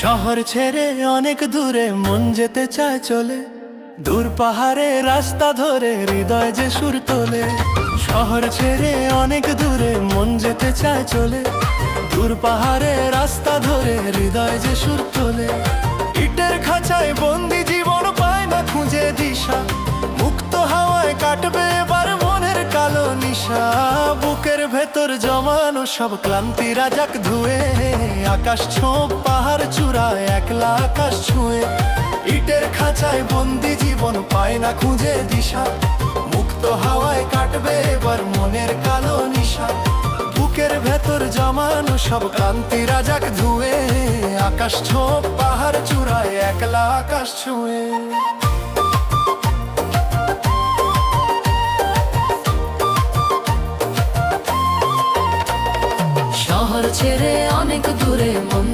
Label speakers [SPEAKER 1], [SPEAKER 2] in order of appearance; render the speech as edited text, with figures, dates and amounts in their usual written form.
[SPEAKER 1] শহর ছেড়ে অনেক দূরে মন যেতে চায় চলে, দূর পাহাড়ে রাস্তা ধরে হৃদয় যে সুর তোলে। শহর ছেড়ে অনেক দূরে মন যেতে চায় চলে, দূর পাহাড়ে রাস্তা ধরে হৃদয় যে সুর তোলে। ইটের খাঁচায় বন্দি জীবন পায় না খুঁজে দিশা, মুক্ত হাওয়ায় কাটবে এবার মনের কালো নিশা। বুকের ভেতর জমানো সব ক্লান্তি রাজাক ধুয়ে, আকাশ ছোঁপ পাহাড় চূড়ায় একলা আকাশ ছুঁয়ে। ইটের খাঁচায় বন্দি জীবন পায় না খুঁজে দিশা, মুক্ত হাওয়ায় কাটবে এবার মনের কালো নিশা। বুকের ভেতর জমানো সব ক্লান্তি রাজাক ধুয়ে, আকাশ ছোঁপ পাহাড় চূড়ায় একলা আকাশ ছুঁয়ে।
[SPEAKER 2] শহর ছেড়ে অনেক দূরে মন